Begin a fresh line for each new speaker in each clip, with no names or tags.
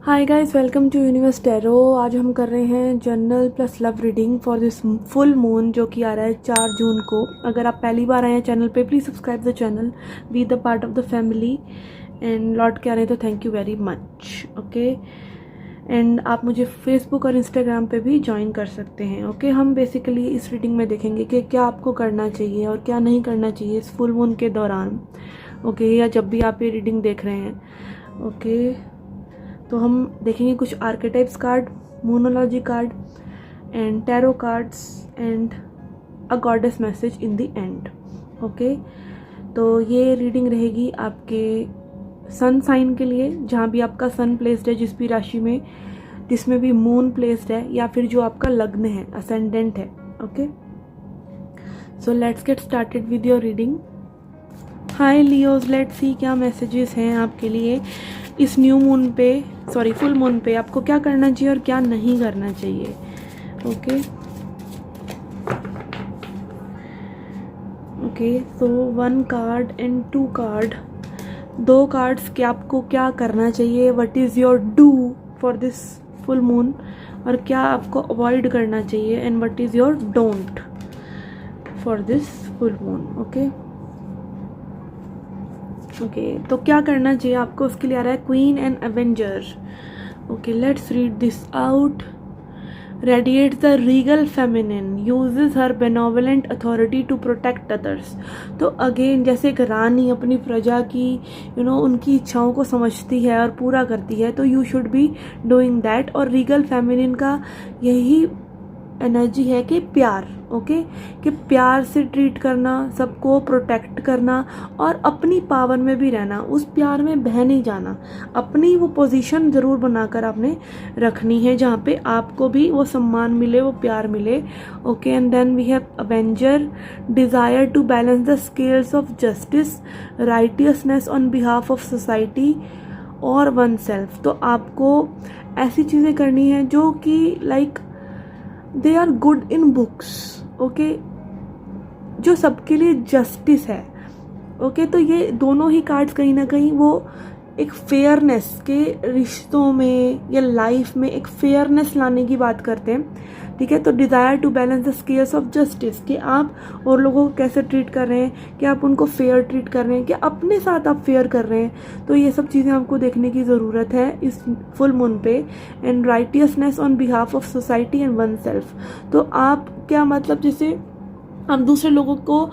Hi guys, welcome to universe tarot. आज हम कर रहे हैं general plus love reading for this full moon जो कि आ रहा है 4 जून को। अगर आप पहली बार आए हैं चैनल पे, please subscribe the channel, be the part of the family and लौट के आ रहे हैं तो thank you very much. Okay, and आप मुझे फेसबुक और इंस्टाग्राम पे भी ज्वाइन कर सकते हैं। ओके, हम बेसिकली इस रीडिंग में देखेंगे कि क्या आपको करना चाहिए और क्या नहीं करना चाहिए इस फुल मून के दौरान। ओके, या जब भी आप ये रीडिंग देख रहे हैं। ओके, तो हम देखेंगे कुछ archetypes card, moonology card and tarot cards and a goddess message in the end. Okay, तो ये रीडिंग रहेगी आपके सन साइन के लिए, जहाँ भी आपका सन प्लेस्ड है, जिस भी राशि में, जिसमें भी मून प्लेस्ड है, या फिर जो आपका लग्न है, असेंडेंट है। Okay, so let's get started with your reading. Hi Leos, let's see क्या मैसेजेस हैं आपके लिए इस न्यू मून पे, सॉरी फुल मून पे। आपको क्या करना चाहिए और क्या नहीं करना चाहिए। ओके ओके, तो 1 कार्ड एंड 2 कार्ड, 2 कार्ड्स के आपको क्या करना चाहिए, what is your do for this full moon, और क्या आपको अवॉइड करना चाहिए, and what is your don't for this full moon. Okay okay, तो क्या करना चाहिए आपको, उसके लिए आ रहा है queen and avenger. Okay, let's read this out. Radiates the regal feminine, uses her benevolent authority to protect others. तो अगेन, जैसे एक रानी अपनी प्रजा की उनकी इच्छाओं को समझती है और पूरा करती है, तो you should be doing that. और रीगल फेमिनिन का यही एनर्जी है कि प्यार, ओके, कि प्यार से ट्रीट करना, सबको प्रोटेक्ट करना और अपनी पावर में भी रहना, उस प्यार में बह नहीं जाना। अपनी वो पोजीशन ज़रूर बनाकर आपने रखनी है जहाँ पे आपको भी वो सम्मान मिले, वो प्यार मिले। Okay, and then we have avenger, desire to balance the scales of justice, righteousness on behalf of society और वन सेल्फ। तो आपको ऐसी चीज़ें करनी है जो कि like they are good in books. Okay, जो सबके लिए जस्टिस है। ओके, तो ये दोनों ही कार्ड्स कहीं ना कहीं वो एक फेयरनेस के रिश्तों में या लाइफ में एक फेयरनेस लाने की बात करते हैं। ठीक है, तो desire to balance the scales of justice, कि आप और लोगों को कैसे ट्रीट कर रहे हैं, कि आप उनको फेयर ट्रीट कर रहे हैं, कि अपने साथ आप फेयर कर रहे हैं। तो ये सब चीज़ें आपको देखने की ज़रूरत है इस फुल मून पे। And righteousness on behalf of society and one self. तो आप क्या मतलब, जैसे आप दूसरे लोगों को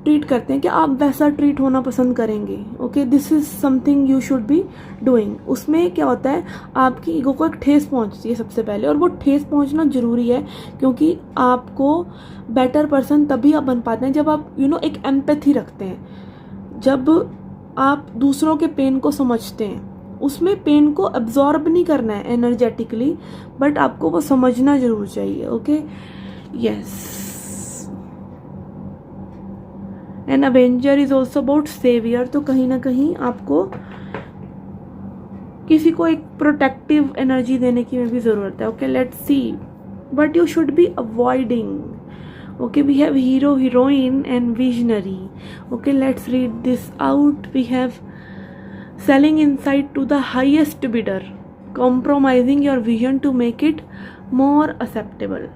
ट्रीट करते हैं कि आप वैसा ट्रीट होना पसंद करेंगे। Okay, this is something you should be doing. उसमें क्या होता है, आपकी ईगो को एक ठेस पहुंचती है सबसे पहले, और वो ठेस पहुंचना जरूरी है, क्योंकि आपको बेटर पर्सन तभी आप बन पाते हैं जब आप एक एम्पैथी रखते हैं, जब आप दूसरों के पेन को समझते हैं। उसमें पेन को अब्जॉर्ब नहीं करना है एनर्जेटिकली, बट आपको वो समझना जरूर चाहिए। Okay, yes. And avenger is also about saviour, तो कहीं ना कहीं आपको किसी को एक प्रोटेक्टिव एनर्जी देने की भी जरूरत है। Okay, let's see but you should be avoiding. Okay, we have hero, heroine and visionary. Okay, let's read this out. We have selling inside to the highest bidder, compromising your vision to make it more acceptable.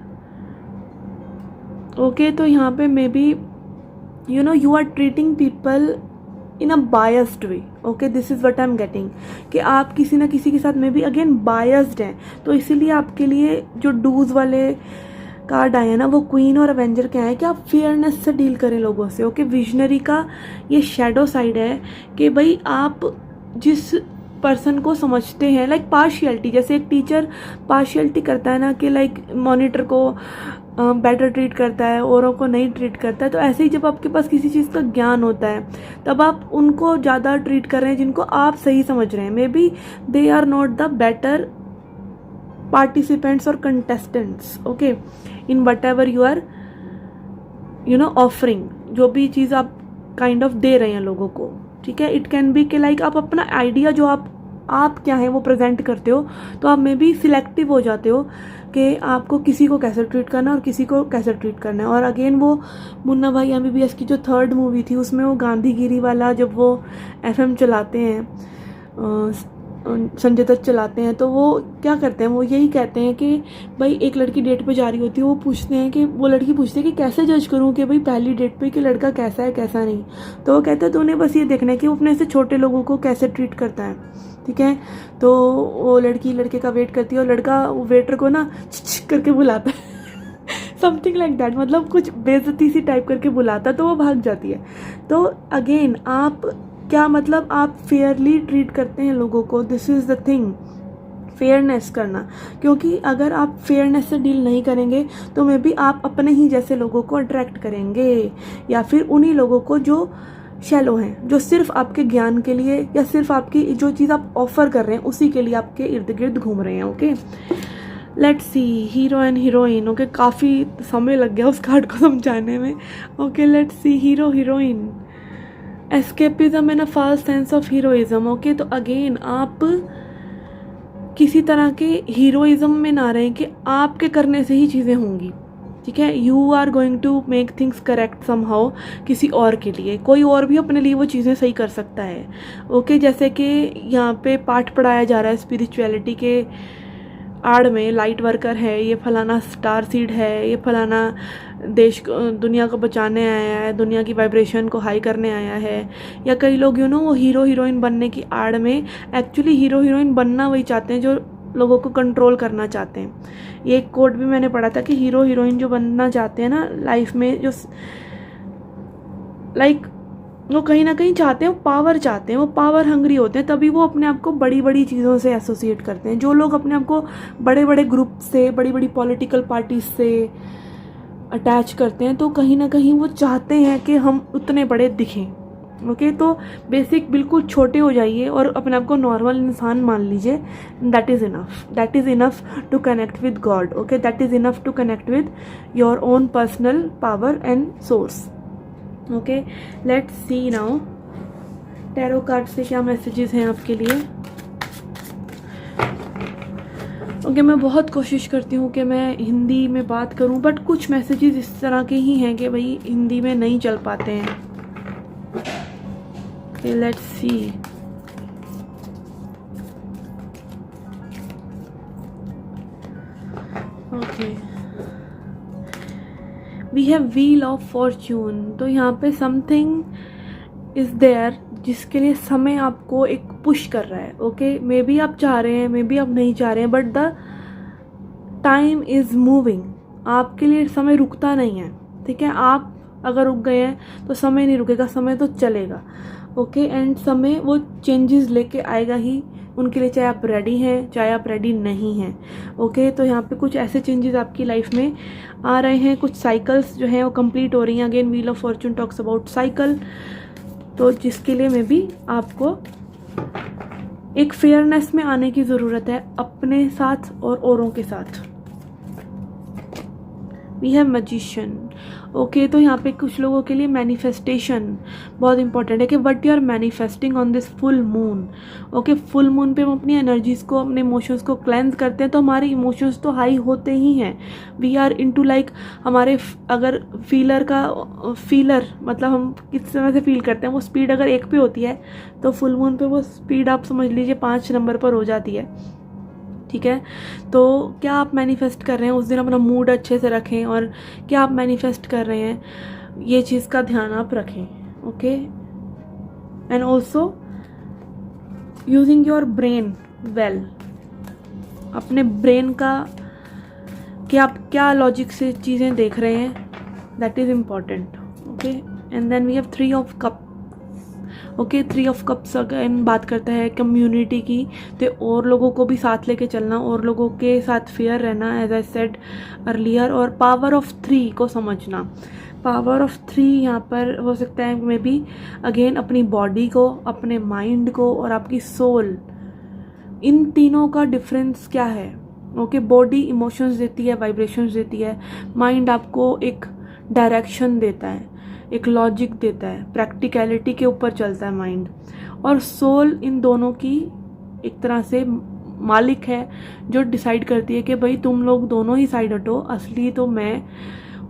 Okay, तो यहाँ पे maybe you are treating people in a biased way. Okay, this is what I'm getting, कि आप किसी ना किसी के साथ में भी अगेन biased हैं। तो इसीलिए आपके लिए जो डूज वाले कार्ड आए हैं ना, वो क्वीन और एवेंजर के हैं कि आप फेयरनेस से डील करें लोगों से। ओके, विजनरी का ये शेडो साइड है कि भाई आप जिस पर्सन को समझते हैं, लाइक पार्शियलिटी, जैसे एक टीचर पार्शियलिटी करता है ना, कि लाइक मॉनिटर को बेटर ट्रीट करता है, औरों को नहीं ट्रीट करता है, तो ऐसे ही जब आपके पास किसी चीज़ का ज्ञान होता है, तब आप उनको ज़्यादा ट्रीट कर रहे हैं जिनको आप सही समझ रहे हैं। Maybe they are not the better participants और contestants. Okay, in whatever you are offering, जो भी चीज़ आप काइंड ऑफ दे रहे हैं लोगों को। ठीक है, इट कैन बी कि लाइक आप अपना आइडिया जो आप क्या है वो प्रेजेंट करते हो, तो आप में भी सिलेक्टिव हो जाते हो कि आपको किसी को कैसे ट्रीट करना है और किसी को कैसे ट्रीट करना है। और अगेन वो मुन्ना भाई MBBS की जो 3rd मूवी थी, उसमें वो गांधीगिरी वाला, जब वो FM चलाते हैं संजय दत्त चलाते हैं, तो वो क्या करते हैं, वो यही कहते हैं कि भाई एक लड़की डेट पे जा रही होती है, वो पूछते हैं कि वो लड़की पूछती है कि कैसे जज करूँ कि भाई पहली डेट पे कि लड़का कैसा है कैसा नहीं। तो वो कहते हैं तो उन्हें बस ये देखना है कि वो अपने से छोटे लोगों को कैसे ट्रीट करता है, ठीक है। तो वो लड़की लड़के का वेट करती है और लड़का वेटर को ना करके बुलाता है समथिंग लाइक दैट, मतलब कुछ बेइज्जती सी टाइप करके बुलाता, तो वो भाग जाती है। तो अगेन आप क्या मतलब आप फेयरली ट्रीट करते हैं लोगों को, this is the thing, fairness करना। क्योंकि अगर आप फेयरनेस से डील नहीं करेंगे तो मे बी आप अपने ही जैसे लोगों को अट्रैक्ट करेंगे, या फिर उन्हीं लोगों को जो शैलो हैं, जो सिर्फ आपके ज्ञान के लिए या सिर्फ आपकी जो चीज़ आप ऑफर कर रहे हैं उसी के लिए आपके इर्द गिर्द घूम रहे हैं। Okay, let's see hero and heroine. Okay, काफ़ी समय लग गया उस कार्ड को समझाने में। Okay, let's see hero heroine, escapism and a false sense of heroism. Okay, तो अगेन आप किसी तरह के हीरोइज्म में ना रहें कि आपके करने से ही चीज़ें होंगी, ठीक है। You are going to make things correct somehow किसी और के लिए, कोई और भी अपने लिए वो चीज़ें सही कर सकता है। ओके, जैसे कि यहाँ पे पाठ पढ़ाया जा रहा है स्पिरिचुअलिटी के आड़ में, लाइट वर्कर है, ये फलाना स्टार सीड है, ये फलाना देश को दुनिया को बचाने आया है, दुनिया की वाइब्रेशन को हाई करने आया है। या कई लोग वो हीरो हीरोइन बनने की आड़ में एक्चुअली हीरो हीरोइन बनना वही चाहते हैं जो लोगों को कंट्रोल करना चाहते हैं। ये एक कोट भी मैंने पढ़ा था कि हीरो हीरोइन जो बनना चाहते हैं ना लाइफ में, जो लाइक वो कहीं ना कहीं चाहते हैं, वो पावर चाहते हैं, वो पावर हंग्री होते हैं, तभी वो अपने आप को बड़ी बड़ी चीज़ों से एसोसिएट करते हैं। जो लोग अपने आप को बड़े बड़े ग्रुप से, बड़ी बड़ी पॉलिटिकल पार्टीज से अटैच करते हैं, तो कहीं ना कहीं वो चाहते हैं कि हम उतने बड़े दिखें। ओके, तो बेसिक बिल्कुल छोटे हो जाइए और अपने आप को नॉर्मल इंसान मान लीजिए, that is enough, that is enough to connect with God. Okay, that is enough to connect with your own personal power and source. Okay, let's see now tarot card से क्या मैसेजेस हैं आपके लिए। Okay, मैं बहुत कोशिश करती हूँ कि मैं हिंदी में बात करूँ, बट कुछ मैसेजेस इस तरह के ही हैं कि भाई हिंदी में नहीं चल पाते हैं। Okay, let's see. Okay, we have wheel of fortune. तो यहाँ पे समथिंग इज देयर जिसके लिए समय आपको एक पुश कर रहा है। ओके, मे बी आप चाह रहे हैं, मे बी आप नहीं चाह रहे हैं, but the time is moving. आपके लिए समय रुकता नहीं है, ठीक है। आप अगर रुक गए हैं तो समय नहीं रुकेगा, समय तो चलेगा। ओके, एंड समय वो चेंजेस लेके आएगा ही उनके लिए, चाहे आप रेडी हैं चाहे आप रेडी नहीं हैं। ओके, तो यहाँ पे कुछ ऐसे चेंजेस आपकी लाइफ में आ रहे हैं, कुछ साइकिल्स जो हैं वो कंप्लीट हो रही हैं। Again wheel of Fortune talks about cycle, तो जिसके लिए में भी आपको एक फेयरनेस में आने की ज़रूरत है अपने साथ और औरों के साथ। We have magician. ओके, तो यहाँ पे कुछ लोगों के लिए मैनिफेस्टेशन बहुत इंपॉर्टेंट है कि what you are manifesting on this full moon. Okay, full moon पे हम अपनी एनर्जीज को, अपने इमोशंस को क्लेंज करते हैं, तो हमारे इमोशंस तो हाई होते ही हैं। वी आर इनटू लाइक हमारे अगर फीलर मतलब हम किस तरह से फील करते हैं, वो स्पीड अगर 1 पे होती है तो फुल मून पे वो स्पीड आप समझ लीजिए 5 नंबर पर हो जाती है, ठीक है। तो क्या आप मैनिफेस्ट कर रहे हैं, उस दिन अपना मूड अच्छे से रखें, और क्या आप मैनिफेस्ट कर रहे हैं ये चीज़ का ध्यान आप रखें। Okay, and also using your brain well, अपने ब्रेन का कि आप क्या लॉजिक से चीज़ें देख रहे हैं, that is important. Okay, and then we have 3 of cup. Okay, 3 of cups again बात करता है कम्युनिटी की, तो और लोगों को भी साथ लेके चलना, और लोगों के साथ फेयर रहना, एज आई सेड अर्लियर, और पावर ऑफ 3 को समझना। पावर ऑफ 3 यहाँ पर हो सकता है मे बी अगेन अपनी बॉडी को, अपने माइंड को और आपकी सोल, इन तीनों का डिफरेंस क्या है। ओके, बॉडी इमोशंस देती है, वाइब्रेशंस देती है, माइंड आपको एक डायरेक्शन देता है, एक लॉजिक देता है, प्रैक्टिकलिटी के ऊपर चलता है माइंड, और सोल इन दोनों की एक तरह से मालिक है, जो डिसाइड करती है कि भाई तुम लोग दोनों ही साइड हटो, असली तो मैं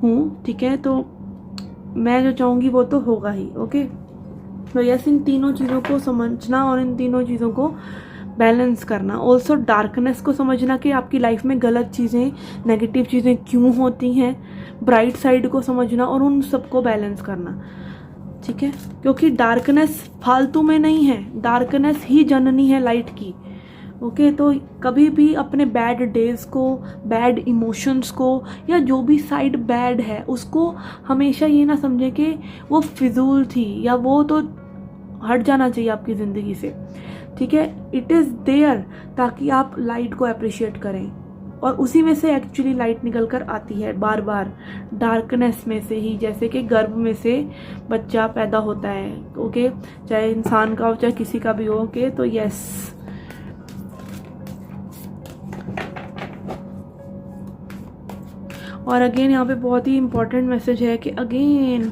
हूँ, ठीक है। तो मैं जो चाहूँगी वो तो होगा ही। ओके, तो यस, इन तीनों चीज़ों को समझना और इन तीनों चीज़ों को बैलेंस करना। ऑल्सो डार्कनेस को समझना कि आपकी लाइफ में गलत चीज़ें, नेगेटिव चीज़ें क्यों होती हैं, ब्राइट साइड को समझना और उन सबको बैलेंस करना, ठीक है। क्योंकि डार्कनेस फालतू में नहीं है, डार्कनेस ही जननी है लाइट की। ओके, तो कभी भी अपने बैड डेज़ को, बैड इमोशंस को, या जो भी साइड बैड है उसको हमेशा ये ना समझें कि वो फिजूल थी या वो तो हट जाना चाहिए आपकी ज़िंदगी से, ठीक है। इट इज़ देयर ताकि आप लाइट को अप्रिशिएट करें, और उसी में से एक्चुअली लाइट निकल कर आती है बार बार, डार्कनेस में से ही। जैसे कि गर्भ में से बच्चा पैदा होता है, ओके, चाहे इंसान का हो चाहे किसी का भी हो, ओके। तो यस, और अगेन यहाँ पे बहुत ही इंपॉर्टेंट मैसेज है कि again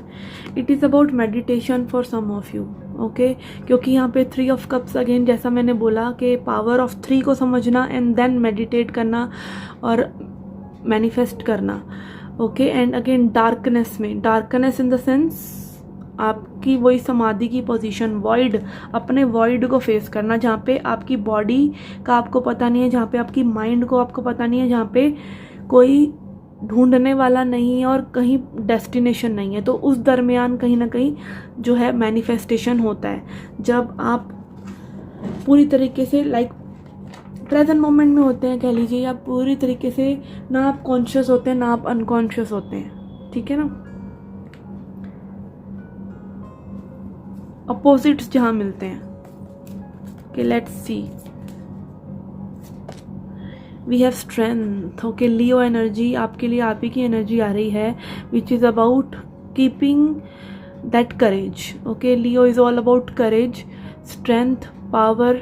it is about meditation for some of you, okay. क्योंकि यहाँ पे 3 ऑफ कप्स, अगेन जैसा मैंने बोला कि पावर ऑफ 3 को समझना एंड देन मेडिटेट करना और मैनिफेस्ट करना, ओके। एंड अगेन डार्कनेस में, डार्कनेस इन द सेंस आपकी वही समाधि की पोजीशन, वॉइड, अपने वॉइड को फेस करना, जहाँ पे आपकी बॉडी का आपको पता नहीं है, जहाँ पे आपकी माइंड को आपको पता नहीं है, जहाँ पे कोई ढूंढने वाला नहीं है और कहीं डेस्टिनेशन नहीं है। तो उस दरमियान कहीं ना कहीं जो है मैनिफेस्टेशन होता है, जब आप पूरी तरीके से लाइक प्रेजेंट मोमेंट में होते हैं, कह लीजिए, या पूरी तरीके से ना आप कॉन्शियस होते हैं ना आप अनकॉन्शियस होते हैं, ठीक है ना। अपोजिट्स जहाँ मिलते हैं, कि let's see, we have strength, okay. Leo energy आपके लिए, आप ही की एनर्जी आ रही है, which is about keeping that courage, okay. Leo is all about courage, strength, power.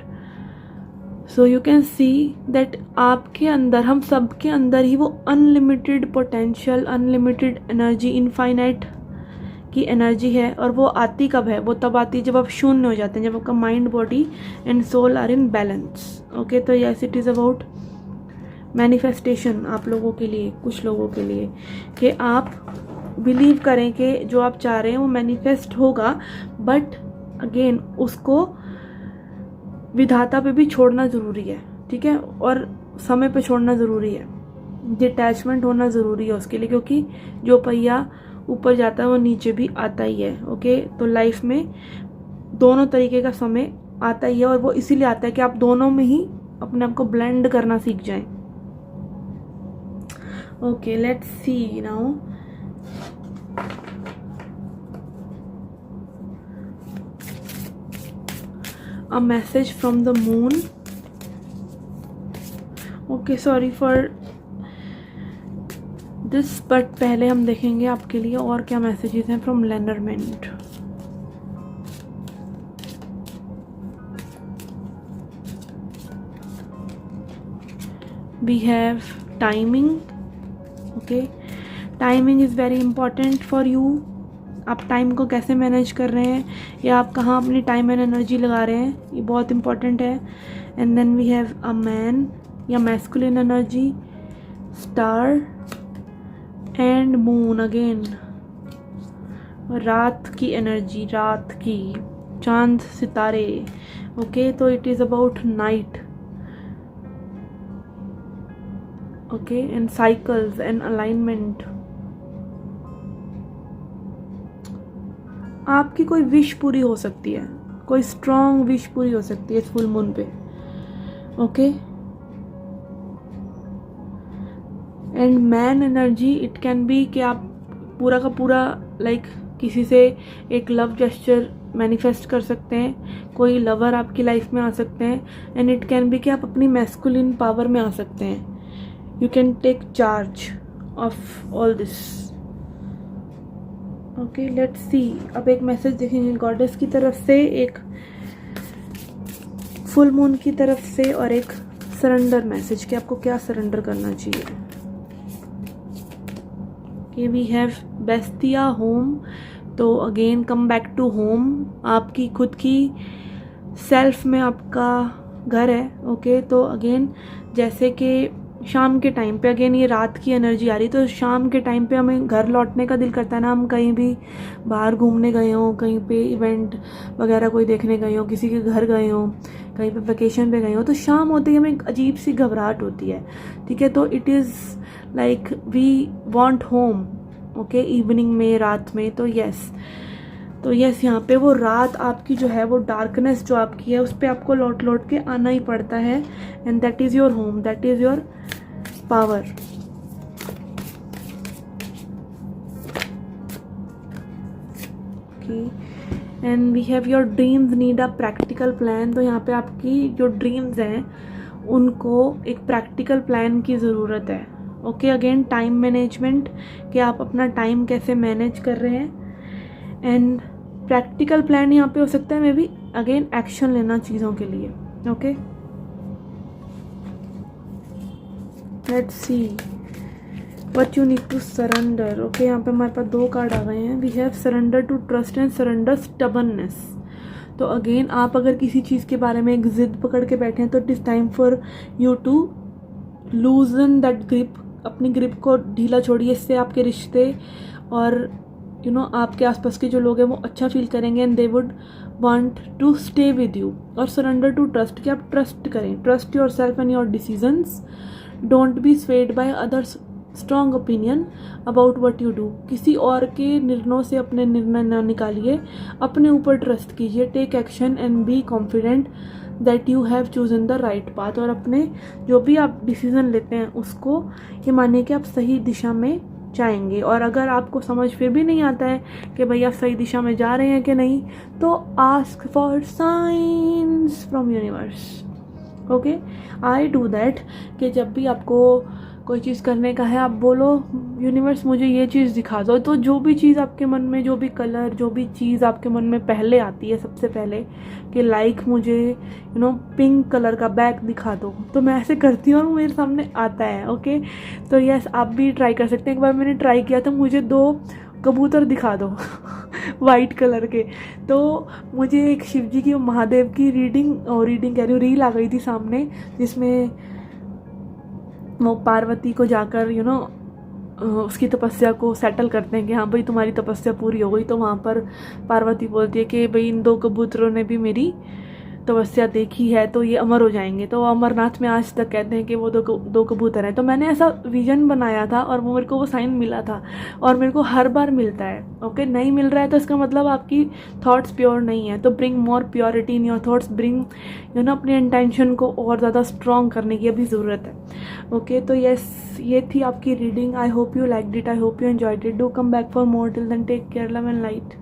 So you can see that आपके अंदर, हम सब के अंदर ही वो unlimited potential, unlimited energy, infinite की एनर्जी है। और वो आती कब है? वो तब आती है जब आप शून्य हो जाते हैं, जब आपका mind, body and soul are in balance, okay. तो yes, it is about manifestation आप लोगों के लिए, कुछ लोगों के लिए, कि आप बिलीव करें कि जो आप चाह रहे हैं वो मैनिफेस्ट होगा, बट अगेन उसको विधाता पे भी छोड़ना ज़रूरी है, ठीक है, और समय पे छोड़ना ज़रूरी है, डिटैचमेंट होना ज़रूरी है उसके लिए, क्योंकि जो पहिया ऊपर जाता है वो नीचे भी आता ही है, ओके। तो लाइफ में दोनों तरीके का समय आता ही है, और वो इसीलिए आता है कि आप दोनों में ही अपने आप को ब्लेंड करना सीख जाएं। Okay, let's see now. A message from the moon. Okay, sorry for this, but पहले हम देखेंगे आपके लिए और क्या मैसेजेस हैं from Lenormand. We have timing. Okay, timing is very important for you. आप टाइम को कैसे मैनेज कर रहे हैं, या आप कहाँ अपनी टाइम एंड एनर्जी लगा रहे हैं, ये बहुत इंपॉर्टेंट है। And then we have a man या masculine energy, star and moon, again रात की एनर्जी, रात की, चांद, सितारे, ओके। तो it is about night, okay, and cycles and alignment. आपकी कोई विश पूरी हो सकती है, कोई स्ट्रॉन्ग विश पूरी हो सकती है इस फुल मून पे, okay. And man energy, it can be कि आप पूरा का पूरा लाइक किसी से एक लव जेस्चर मैनिफेस्ट कर सकते हैं, कोई लवर आपकी लाइफ में आ सकते हैं। एंड इट कैन बी कि आप अपनी मैस्कुलिन पावर में आ सकते हैं, you can take charge of all this, okay। let's see, अब एक मैसेज देखेंगे गॉडेस की तरफ से, एक फुल मून की तरफ से, और एक सरेंडर मैसेज कि आपको क्या सरेंडर करना चाहिए। कि वी हैव बेस्तिया होम, तो again come back to home, आपकी खुद की सेल्फ में आपका घर है, ओके। तो अगेन जैसे कि शाम के टाइम पे, अगेन ये रात की एनर्जी आ रही, तो शाम के टाइम पे हमें घर लौटने का दिल करता है ना, हम कहीं भी बाहर घूमने गए हों, कहीं पे इवेंट वगैरह कोई देखने गए हों, किसी के घर गए हों, कहीं पे वेकेशन पे गए हों, तो शाम होते ही हमें एक अजीब सी घबराहट होती है, ठीक है। तो it is like we want home, okay, evening में, रात में। तो यस यहाँ पे वो रात आपकी जो है, वो डार्कनेस जो आपकी है, उस पर आपको लौट लौट के आना ही पड़ता है, and that is your home, that is your power. Okay, and we have your dreams need a practical plan. तो यहाँ पे आपकी जो ड्रीम्स हैं उनको एक प्रैक्टिकल प्लान की ज़रूरत है। ओके, अगेन टाइम मैनेजमेंट, कि आप अपना टाइम कैसे मैनेज कर रहे हैं, एंड प्रैक्टिकल प्लान यहाँ पे हो सकता है मे बी अगेन एक्शन लेना चीज़ों के लिए। Okay, let's see what you need to surrender. Okay, यहाँ पे हमारे पास 2 कार्ड आ गए हैं। We have surrender to trust and surrender stubbornness. तो अगेन आप अगर किसी चीज़ के बारे में एक जिद पकड़ के बैठे हैं, तो it is time for you to loosen that grip. अपनी ग्रिप को ढीला छोड़िए, इससे आपके रिश्ते और आपके आसपास के जो लोग हैं वो अच्छा फील करेंगे, and they would want to stay with you. और सरेंडर टू ट्रस्ट, कि आप ट्रस्ट करें, trust yourself and your decisions, don't be swayed by others strong opinion about what you do. किसी और के निर्णयों से अपने निर्णय न निकालिए, अपने ऊपर ट्रस्ट कीजिए, take action and be confident that you have chosen the right path. और अपने जो भी आप डिसीज़न लेते हैं उसको ये मानिए कि आप सही दिशा में जाएंगे। और अगर आपको समझ फिर भी नहीं आता है कि भाई आप सही दिशा में जा रहे हैं कि नहीं, तो ask for science from universe. Okay, I do that, कि जब भी आपको कोई चीज़ करने का है, आप बोलो यूनिवर्स मुझे ये चीज़ दिखा दो। तो जो भी चीज़ आपके मन में, जो भी कलर, जो भी चीज़ आपके मन में पहले आती है सबसे पहले, कि लाइक मुझे पिंक कलर का बैग दिखा दो, तो मैं ऐसे करती हूँ और मेरे सामने आता है। ओके, तो यस आप भी ट्राई कर सकते हैं। एक बार मैंने ट्राई किया था, मुझे 2 कबूतर दिखा दो वाइट कलर के। तो मुझे एक शिव जी की, महादेव की रीडिंग कह रही हूँ, रील आ गई थी सामने, जिसमें वो पार्वती को जाकर उसकी तपस्या को सेटल करते हैं कि हाँ भाई तुम्हारी तपस्या पूरी हो गई। तो वहाँ पर पार्वती बोलती है कि भाई इन 2 कबूतरों ने भी मेरी तपस्या देखी है, तो ये अमर हो जाएंगे। तो अमरनाथ में आज तक कहते हैं कि वो 2 कबूतर हैं। तो मैंने ऐसा विजन बनाया था और वो मेरे को वो साइन मिला था, और मेरे को हर बार मिलता है। ओके, नहीं मिल रहा है तो इसका मतलब आपकी थॉट्स प्योर नहीं है। तो bring more purity in your thoughts, bring अपनी इंटेंशन को और ज़्यादा स्ट्रॉन्ग करने की अभी ज़रूरत है। ओके, तो यस ये थी आपकी reading. I hope you liked it, I hope you enjoyed it. Do come back for more, till then take care, love and light.